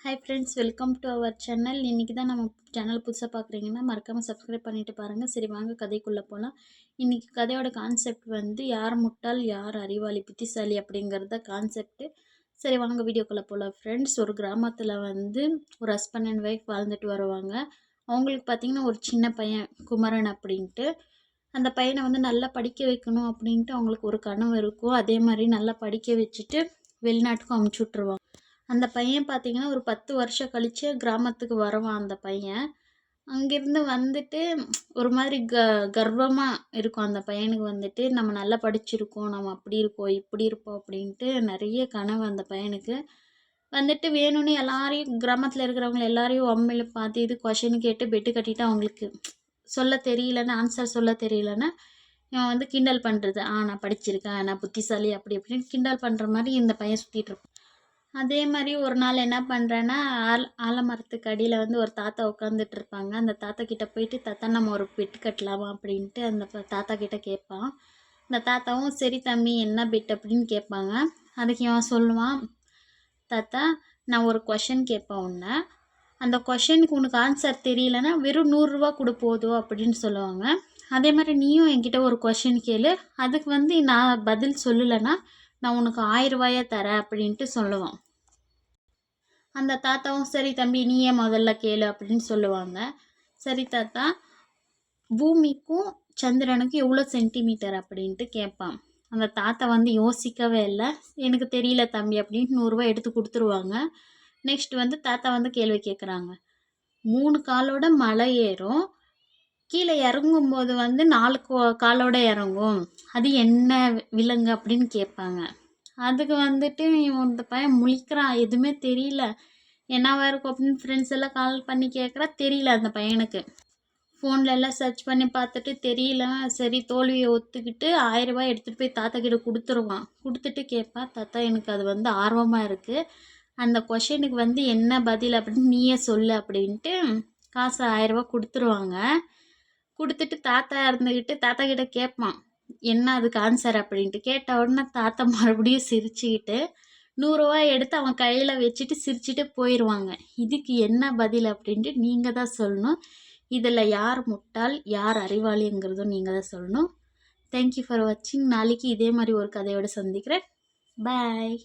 Hi friends, welcome to our channel. இன்றைக்கி தான் நம்ம சேனல் புதுசாக பார்க்குறீங்கன்னா மறக்காமல் சப்ஸ்கிரைப் பண்ணிவிட்டு பாருங்கள். சரி, வாங்க கதைக்குள்ளே போகலாம். இன்றைக்கி கதையோட கான்செப்ட் யார் முட்டாள் யார் அறிவாளி புத்திசாலி அப்படிங்கிறத கான்செப்ட்டு. சரி, வாங்க வீடியோக்குள்ளே போகலாம். ஃப்ரெண்ட்ஸ், ஒரு கிராமத்தில் ஒரு ஹஸ்பண்ட் அண்ட் ஒய்ஃப் வாழ்ந்துட்டு வருவாங்க. அவங்களுக்கு பார்த்திங்கன்னா ஒரு சின்ன பையன் குமரன் அப்படின்ட்டு. அந்த பையனை நல்லா படிக்க வைக்கணும் அப்படின்ட்டு அவங்களுக்கு ஒரு கனவு இருக்கும். அதே மாதிரி நல்லா படிக்க வச்சுட்டு வெளிநாட்டுக்கும் அமுச்சு விட்ருவாங்க. அந்த பையன் பார்த்திங்கன்னா ஒரு 10 வருஷம் கழித்து கிராமத்துக்கு வருவான். அந்த பையன் அங்கேருந்து வந்துட்டு ஒரு மாதிரி கர்வமாக இருக்கும். அந்த பையனுக்கு நம்ம நல்லா படிச்சிருக்கோம், நம்ம அப்படி இருக்கோம் இப்படி இருப்போம் அப்படின்ட்டு நிறைய கனவு அந்த பையனுக்கு. வேணும்னு எல்லாரையும் கிராமத்தில் இருக்கிறவங்க எல்லாரையும் அம்மையில் பார்த்து இது கொஷின் கேட்டு பெட்டு கட்டிட்டு அவங்களுக்கு சொல்ல தெரியலன்னு ஆன்சர் சொல்ல தெரியலன்னா இவன் கிண்டல் பண்ணுறது. நான் படிச்சிருக்கேன், நான் புத்திசாலி அப்படி அப்படின்னு கிண்டல் பண்ணுற மாதிரி இந்த பையன் சுற்றிட்டு இருப்பான். அதே மாதிரி ஒரு நாள் என்ன பண்ணுறேன்னா, ஆலமரத்துக்கு அடியில் ஒரு தாத்தா உட்காந்துட்டு இருப்பாங்க. அந்த தாத்தா கிட்டே போயிட்டு, தாத்தா நம்ம ஒரு பெட்டு கட்டலாமா அப்படின்ட்டு அந்த தாத்தா கிட்டே கேட்பான். அந்த தாத்தாவும் சரி தம்பி என்ன பெட் அப்படின்னு கேட்பாங்க. அதுக்கு இவன் சொல்லுவான், தாத்தா நான் ஒரு கொஷின் கேட்பேன் உன்னை, அந்த கொஷனுக்கு உனக்கு ஆன்சர் தெரியலன்னா வெறும் 100 ரூபா கொடு போதும் அப்படின்னு சொல்லுவாங்க. அதே மாதிரி நீயும் என்கிட்ட ஒரு கொஷின் கேளு, அதுக்கு நான் பதில் சொல்லலைன்னா நான் உனக்கு 1000 ரூபாயா தரேன் அப்படின்ட்டு சொல்லுவான். அந்த தாத்தாவும் சரி தம்பி நீயே முதல்ல கேளு அப்படின்னு சொல்லுவாங்க. சரி தாத்தா, பூமிக்கும் சந்திரனுக்கும் எவ்வளோ சென்டிமீட்டர் அப்படின்ட்டு கேட்பான். அந்த தாத்தா யோசிக்கவே இல்லை, எனக்கு தெரியல தம்பி அப்படின்னு 100 ரூபா எடுத்து கொடுத்துருவாங்க. நெக்ஸ்ட் தாத்தா கேள்வி கேட்குறாங்க. 3 காலோட மலை ஏறும், கீழே இறங்கும்போது 4 காலோட இறங்கும், அது என்ன விலங்கு அப்படின்னு கேட்பாங்க. அதுக்கு இந்த பையன் முழிக்கிறான், எதுவுமே தெரியல, என்னவா இருக்கும் அப்படின்னு ஃப்ரெண்ட்ஸ் எல்லாம் கால் பண்ணி கேட்குறா. தெரியல அந்த பையனுக்கு. ஃபோனில் எல்லாம் சர்ச் பண்ணி பார்த்துட்டு தெரியல. சரி, தோல்வியை ஒத்துக்கிட்டு 1000 ரூபாய் எடுத்துகிட்டு போய் தாத்தா கிட்ட கொடுத்துருவான். கொடுத்துட்டு கேட்பா, தாத்தா எனக்கு அது ஆர்வமாக இருக்குது, அந்த கொஷனுக்கு என்ன பதில் அப்படின்னு நீயே சொல்லு அப்படின்ட்டு காசு 1000 ரூபா கொடுத்துருவாங்க. கொடுத்துட்டு தாத்தா இருந்துக்கிட்டு தாத்தா கிட்ட கேட்பான் என்ன அதுக்கு ஆன்சர் அப்படின்ட்டு. கேட்ட உடனே தாத்தா மறுபடியும் சிரிச்சுக்கிட்டு 100 ரூபாய் எடுத்து அவன் கையில் வச்சுட்டு சிரிச்சுட்டு போயிடுவாங்க. இதுக்கு என்ன பதில் அப்படின்ட்டு நீங்கள் தான் சொல்லணும். இதில் யார் முட்டாள் யார் அறிவாளிங்கிறதும் நீங்கள் தான் சொல்லணும். தேங்க்யூ ஃபார் வாட்சிங். நாளைக்கு இதே மாதிரி ஒரு கதையோடு சந்திக்கிறேன். பாய்.